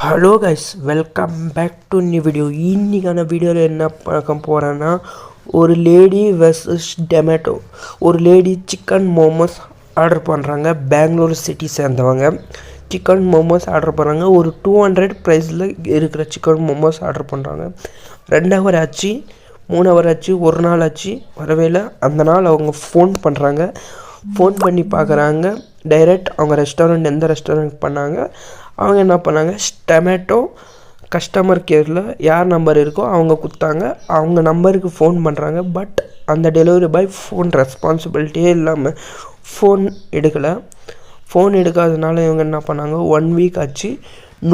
Hello guys, welcome back to new video. இன்றைக்கான வீடியோவில் என்ன பார்க்க போகிறேன்னா, ஒரு லேடி வெர்சஸ் டொமேட்டோ. ஒரு லேடி சிக்கன் மோமோஸ் ஆர்டர் பண்ணுறாங்க. பெங்களூர் சிட்டி சேர்ந்தவங்க சிக்கன் மோமோஸ் ஆர்டர் பண்ணுறாங்க. ஒரு 200 ப்ரைஸில் இருக்கிற சிக்கன் மோமோஸ் ஆர்டர் பண்ணுறாங்க. 2 ஹவர் ஆச்சு, 3 ஹவர் ஆச்சு, ஒரு நாள் ஆச்சு, வரவே இல்லை. அந்த நாள் அவங்க ஃபோன் பண்ணுறாங்க. ஃபோன் பண்ணி பார்க்குறாங்க. டைரெக்ட் அவங்க ரெஸ்டாரண்ட் எந்த ரெஸ்டாரண்ட் பண்ணாங்க, அவங்க என்ன பண்ணாங்க, டொமேட்டோ கஸ்டமர் கேரில் யார் நம்பர் இருக்கோ அவங்க கொடுத்தாங்க. அவங்க நம்பருக்கு ஃபோன் பண்ணுறாங்க. பட் அந்த டெலிவரி பாய் ஃபோன் ரெஸ்பான்சிபிலிட்டியே இல்லாமல் ஃபோன் எடுக்கலை. ஃபோன் எடுக்காதனால இவங்க என்ன பண்ணாங்க, 1 வீக் ஆச்சு,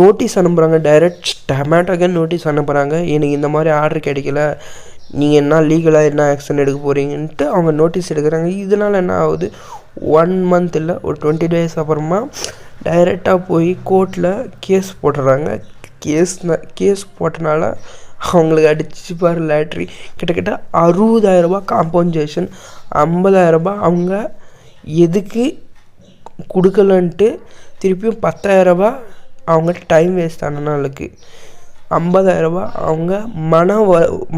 நோட்டீஸ் அனுப்புகிறாங்க. டைரெக்ட் டொமேட்டோக்கே நோட்டீஸ் அனுப்புகிறாங்க. எனக்கு இந்த மாதிரி ஆர்டர் கிடைக்கல, நீங்கள் என்ன லீகலாக என்ன ஆக்ஷன் எடுக்க போகிறீங்கன்ட்டு அவங்க நோட்டீஸ் எடுக்கிறாங்க. இதனால் என்ன ஆகுது, 1 மந்த் இல்லை, ஒரு 20 days அப்புறமா டைரெக்டாக போய் கோர்ட்டில் கேஸ் போட்டுறாங்க. கேஸ் போட்டனால அவங்களுக்கு அடிச்சு பாரு லாட்ரி. கிட்டத்தட்ட 60,000 ரூபா காம்பன்சேஷன், 50,000 ரூபா அவங்க எதுக்கு கொடுக்கலன்ட்டு, திருப்பியும் 10,000 ரூபா அவங்க டைம் வேஸ்ட் ஆனனாலுக்கு, 50,000 ரூபா அவங்க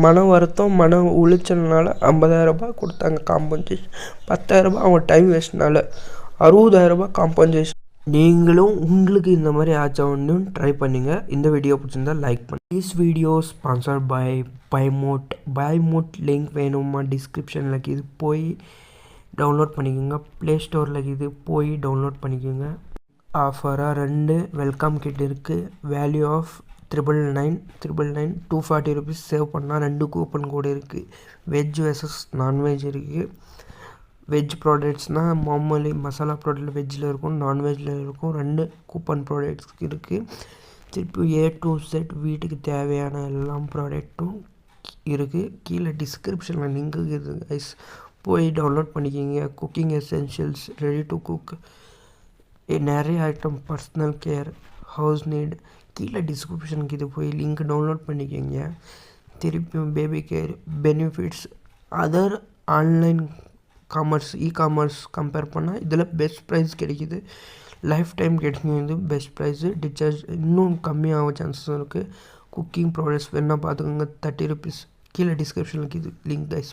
மன வருத்தம் மன உளைச்சல்னால 50,000 ரூபா கொடுத்தாங்க காம்பன்சேஷன். 10,000 ரூபா அவங்க டைம் வேஸ்ட்னால 60,000 ரூபா காம்பன்சேஷன். நீங்களும் உங்களுக்கு இந்த மாதிரி ஆச்சா ஒன்றும் ட்ரை பண்ணிங்க. இந்த வீடியோ பிடிச்சிருந்தா லைக் பண்ணுங்கள். திஸ் வீடியோ ஸ்பான்சர் பை பைமோட் லிங்க் வேணுமா டிஸ்கிரிப்ஷனில் இருக்குது, போய் டவுன்லோட் பண்ணிக்கோங்க. ப்ளே ஸ்டோரில் இருக்குது, போய் டவுன்லோட் பண்ணிக்கோங்க. ஆஃபராக 2 வெல்கம் கிட் இருக்குது. வேல்யூ ஆஃப் 999 240 rupees சேவ் பண்ணால் 2 கூப்பன் கோடு இருக்குது. வெஜ் வெர்சஸ் நான்வெஜ் இருக்குது. வெஜ் ப்ராடக்ட்ஸ்னால் மாமூலி மசாலா ப்ராடக்ட் வெஜ்ஜில் இருக்கும், நான்வெஜ்ஜில் இருக்கும். 2 கூப்பன் ப்ராடக்ட்ஸ் இருக்குது. திருப்பி A to Z வீட்டுக்கு தேவையான எல்லா ப்ராடக்ட்டும் இருக்குது. கீழே டிஸ்கிரிப்ஷனில் லிங்க் இருக்குது கைஸ், போய் டவுன்லோட் பண்ணிக்கிங்க. Cooking essentials, ready to cook, நிறைய item, personal care, house need, கீழே டிஸ்கிரிப்ஷனுக்கு இது போய் லிங்க் டவுன்லோட் பண்ணிக்கோங்க. திருப்பியும் baby care, benefits, other online commerce, e-commerce compare பண்ணால் இதில் பெஸ்ட் ப்ரைஸ் கிடைக்கிது. லைஃப் டைம் கிடைக்கும். இது பெஸ்ட் ப்ரைஸு. டிஸ்சார்ஜ் இன்னும் கம்மியாக சான்சஸ் இருக்குது. குக்கிங் ப்ராடக்ட்ஸ் வேணால் பார்த்துக்கோங்க. 30 rupees. கீழே டிஸ்கிரிப்ஷனுக்கு இது லிங்க் கைஸ்.